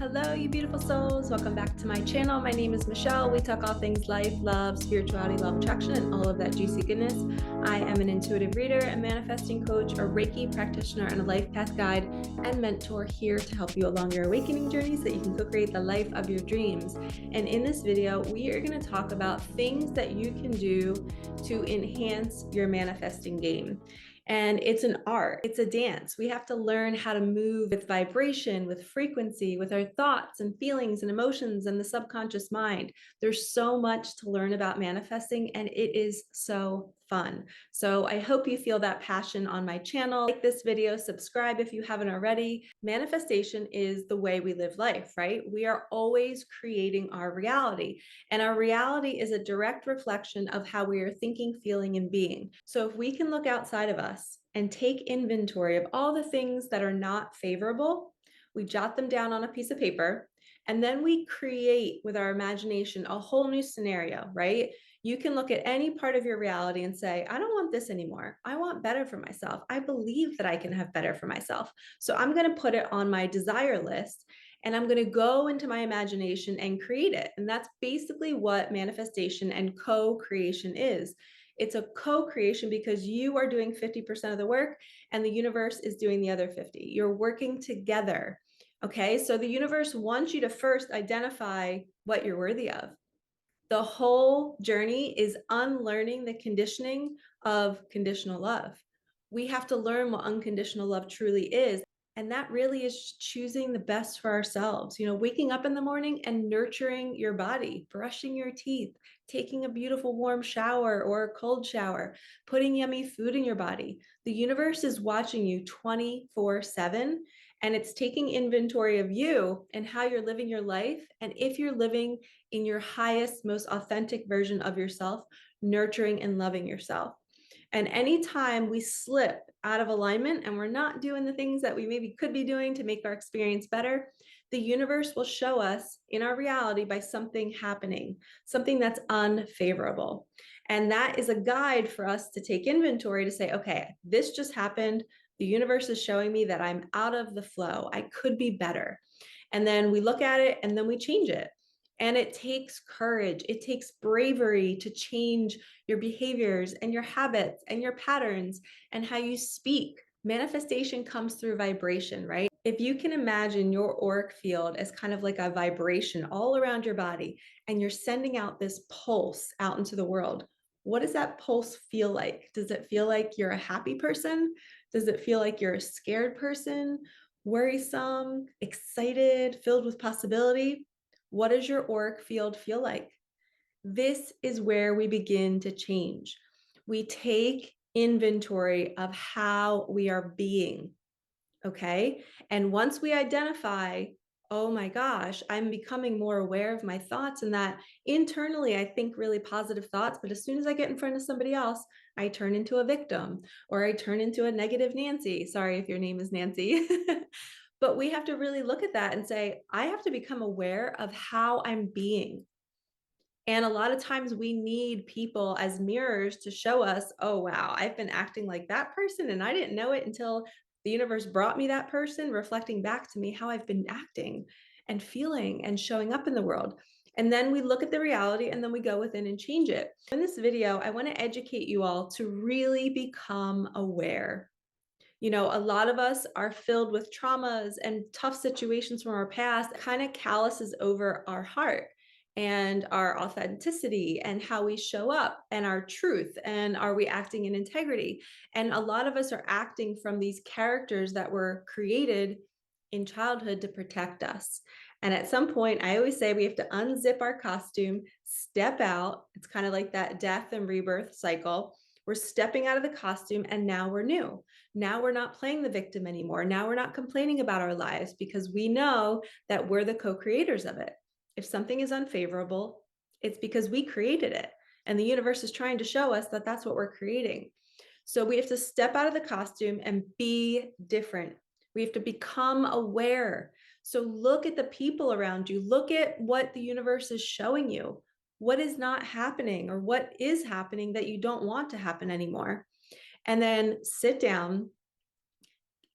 Hello, you beautiful souls. Welcome back to my channel. My name is Michelle. We talk all things life, love, spirituality, law of attraction, and all of that juicy goodness. I am an intuitive reader, a manifesting coach, a Reiki practitioner, and a life path guide and mentor here to help you along your awakening journey so that you can co-create the life of your dreams. And in this video, we are going to talk about things that you can do to enhance your manifesting game. And it's an art, it's a dance. We have to learn how to move with vibration, with frequency, with our thoughts and feelings and emotions and the subconscious mind. There's so much to learn about manifesting, and it is so fun. So I hope you feel that passion on my channel. Like this video, subscribe if you haven't already. Manifestation is the way we live life, right? We are always creating our reality, and our reality is a direct reflection of how we are thinking, feeling, and being. So if we can look outside of us and take inventory of all the things that are not favorable, we jot them down on a piece of paper, and then we create with our imagination a whole new scenario, right? You can look at any part of your reality and say, I don't want this anymore. I want better for myself. I believe that I can have better for myself. So I'm going to put it on my desire list, and I'm going to go into my imagination and create it. And that's basically what manifestation and co-creation is. It's a co-creation because you are doing 50% of the work and the universe is doing the other 50. You're working together. Okay, so the universe wants you to first identify what you're worthy of. The whole journey is unlearning the conditioning of conditional love. We have to learn what unconditional love truly is. And that really is choosing the best for ourselves. You know, waking up in the morning and nurturing your body, brushing your teeth, taking a beautiful warm shower or a cold shower, putting yummy food in your body. The universe is watching you 24/7, and it's taking inventory of you and how you're living your life. And if you're living in your highest, most authentic version of yourself, nurturing and loving yourself. And anytime we slip out of alignment and we're not doing the things that we maybe could be doing to make our experience better, the universe will show us in our reality by something happening, something that's unfavorable. And that is a guide for us to take inventory to say, okay, this just happened. The universe is showing me that I'm out of the flow. I could be better. And then we look at it and then we change it. And it takes courage. It takes bravery to change your behaviors and your habits and your patterns and how you speak. Manifestation comes through vibration, right? If you can imagine your auric field as kind of like a vibration all around your body, and you're sending out this pulse out into the world, what does that pulse feel like? Does it feel like you're a happy person? Does it feel like you're a scared person, worrisome, excited, filled with possibility? What does your auric field feel like? This is where we begin to change. We take inventory of how we are being, okay? And once we identify, oh my gosh, I'm becoming more aware of my thoughts, and that internally I think really positive thoughts, but as soon as I get in front of somebody else, I turn into a victim, or I turn into a negative Nancy. Sorry if your name is Nancy. But we have to really look at that and say, I have to become aware of how I'm being. And a lot of times we need people as mirrors to show us, oh, wow, I've been acting like that person and I didn't know it until the universe brought me that person, reflecting back to me how I've been acting and feeling and showing up in the world. And then we look at the reality and then we go within and change it. In this video, I want to educate you all to really become aware. You know, a lot of us are filled with traumas and tough situations from our past, kind of calluses over our heart and our authenticity and how we show up and our truth, and are we acting in integrity? And a lot of us are acting from these characters that were created in childhood to protect us. And at some point, I always say we have to unzip our costume, step out. It's kind of like that death and rebirth cycle. We're stepping out of the costume, and now we're new. Now we're not playing the victim anymore. Now we're not complaining about our lives, because we know that we're the co-creators of it. If something is unfavorable, it's because we created it, and the universe is trying to show us that that's what we're creating. So we have to step out of the costume and be different. We have to become aware. So look at the people around you. Look at what the universe is showing you. What is not happening, or what is happening that you don't want to happen anymore? And then sit down,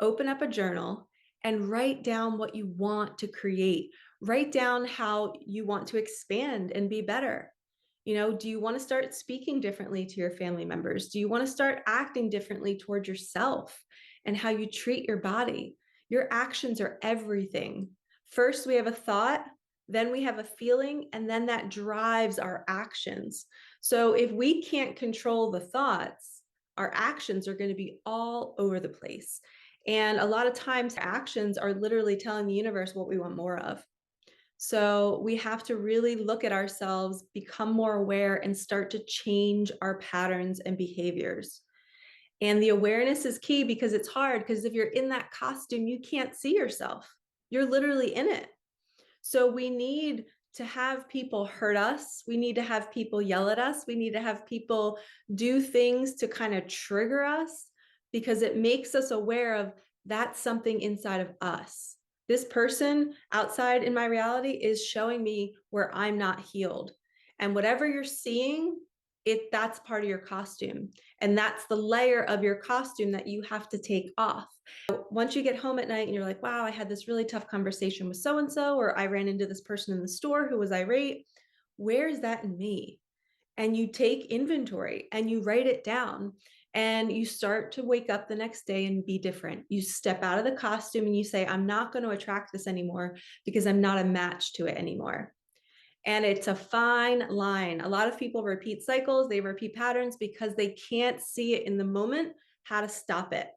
open up a journal, and write down what you want to create. Write down how you want to expand and be better. Do you want to start speaking differently to your family members? Do you want to start acting differently towards yourself and how you treat your body? Your actions are everything. First, we have a thought, then we have a feeling, and then that drives our actions. So if we can't control the thoughts, our actions are going to be all over the place. And a lot of times, actions are literally telling the universe what we want more of. So we have to really look at ourselves, become more aware, and start to change our patterns and behaviors. And the awareness is key because it's hard, because if you're in that costume, you can't see yourself. You're literally in it. So we need to have people hurt us. We need to have people yell at us. We need to have people do things to kind of trigger us, because it makes us aware of that's something inside of us. This person outside in my reality is showing me where I'm not healed. And whatever you're seeing, that's part of your costume. And that's the layer of your costume that you have to take off. Once you get home at night and you're like, wow, I had this really tough conversation with so-and-so, or I ran into this person in the store who was irate. Where is that in me? And you take inventory and you write it down, and you start to wake up the next day and be different. You step out of the costume and you say, I'm not going to attract this anymore because I'm not a match to it anymore. And it's a fine line. A lot of people repeat cycles, they repeat patterns because they can't see it in the moment, how to stop it.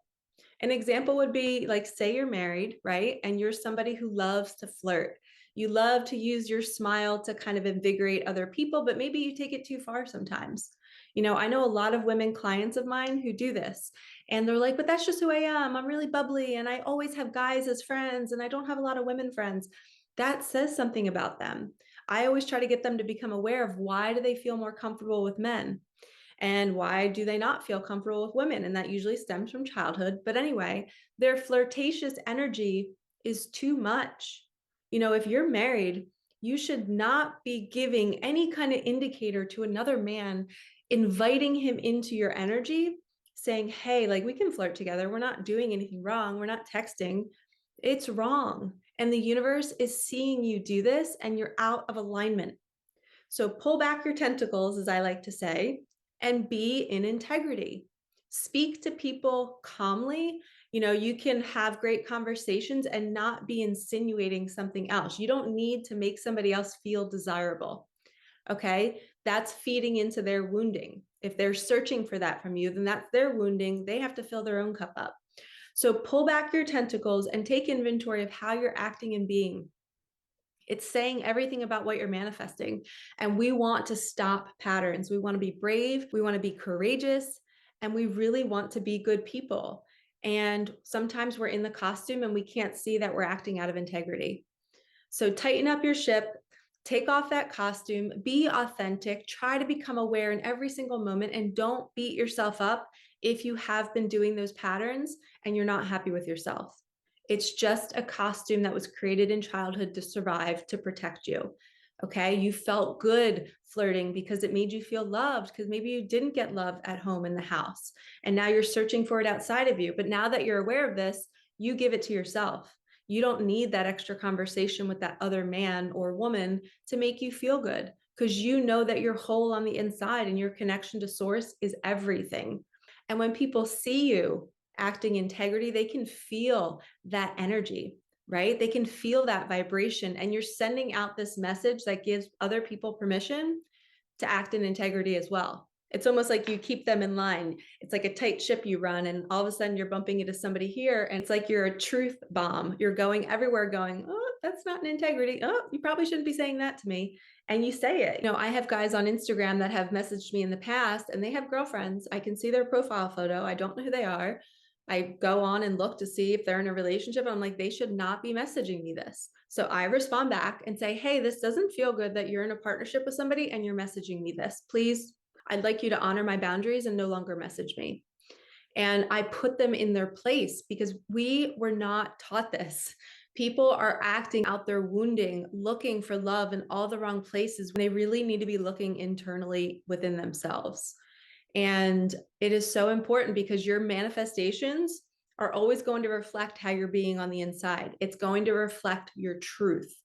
An example would be, like, say you're married, right? And you're somebody who loves to flirt. You love to use your smile to kind of invigorate other people, but maybe you take it too far sometimes. I know a lot of women clients of mine who do this, and they're like, but that's just who I am. I'm really bubbly and I always have guys as friends and I don't have a lot of women friends. That says something about them. I always try to get them to become aware of, why do they feel more comfortable with men? And why do they not feel comfortable with women? And that usually stems from childhood. But anyway, their flirtatious energy is too much. If you're married, you should not be giving any kind of indicator to another man, inviting him into your energy, saying, hey, like, we can flirt together. We're not doing anything wrong. We're not texting. It's wrong. And the universe is seeing you do this and you're out of alignment. So pull back your tentacles, as I like to say, and be in integrity. Speak to people calmly. You can have great conversations and not be insinuating something else. You don't need to make somebody else feel desirable. Okay. That's feeding into their wounding. If they're searching for that from you, then that's their wounding. They have to fill their own cup up. So pull back your tentacles and take inventory of how you're acting and being. It's saying everything about what you're manifesting. And we want to stop patterns. We want to be brave. We want to be courageous. And we really want to be good people. And sometimes we're in the costume and we can't see that we're acting out of integrity. So tighten up your ship, take off that costume, be authentic, try to become aware in every single moment, and don't beat yourself up if you have been doing those patterns and you're not happy with yourself. It's just a costume that was created in childhood to survive, to protect you. Okay. You felt good flirting because it made you feel loved, because maybe you didn't get love at home in the house. And now you're searching for it outside of you. But now that you're aware of this, you give it to yourself. You don't need that extra conversation with that other man or woman to make you feel good, because you know that you're whole on the inside and your connection to source is everything. And when people see you acting integrity, they can feel that energy, right? They can feel that vibration, and you're sending out this message that gives other people permission to act in integrity as well. It's almost like you keep them in line. It's like a tight ship you run, and all of a sudden you're bumping into somebody here, and it's like you're a truth bomb. You're going everywhere going, oh, that's not an integrity. Oh, you probably shouldn't be saying that to me. And you say it. I have guys on Instagram that have messaged me in the past, and they have girlfriends. I can see their profile photo. I don't know who they are. I go on and look to see if they're in a relationship. I'm like, they should not be messaging me this. So I respond back and say, hey, this doesn't feel good that you're in a partnership with somebody and you're messaging me this. Please, I'd like you to honor my boundaries and no longer message me. And I put them in their place, because we were not taught this. People are acting out their wounding, looking for love in all the wrong places when they really need to be looking internally within themselves. And it is so important, because your manifestations are always going to reflect how you're being on the inside. It's going to reflect your truth.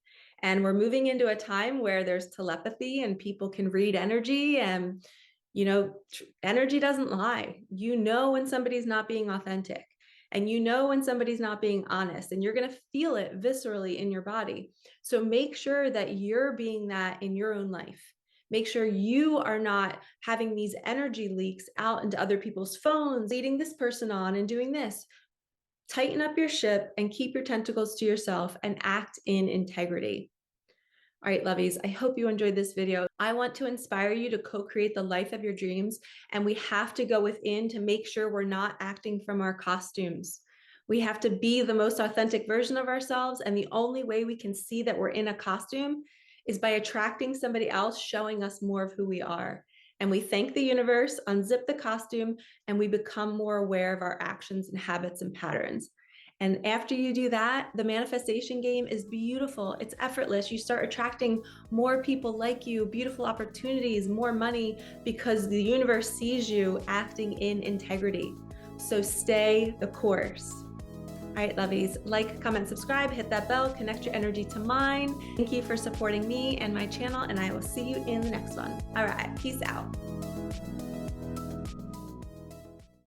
And we're moving into a time where there's telepathy and people can read energy, and energy doesn't lie. You know when somebody's not being authentic, and you know when somebody's not being honest, and you're going to feel it viscerally in your body. So make sure that you're being that in your own life. Make sure you are not having these energy leaks out into other people's phones, leading this person on and doing this. Tighten up your ship and keep your tentacles to yourself and act in integrity. All right, lovies, I hope you enjoyed this video. I want to inspire you to co-create the life of your dreams, and we have to go within to make sure we're not acting from our costumes. We have to be the most authentic version of ourselves, and the only way we can see that we're in a costume is by attracting somebody else showing us more of who we are. And we thank the universe, unzip the costume, and we become more aware of our actions and habits and patterns. And after you do that, the manifestation game is beautiful. It's effortless. You start attracting more people like you, beautiful opportunities, more money, because the universe sees you acting in integrity. So stay the course. All right, lovies, like, comment, subscribe, hit that bell, connect your energy to mine. Thank you for supporting me and my channel, and I will see you in the next one. All right, peace out.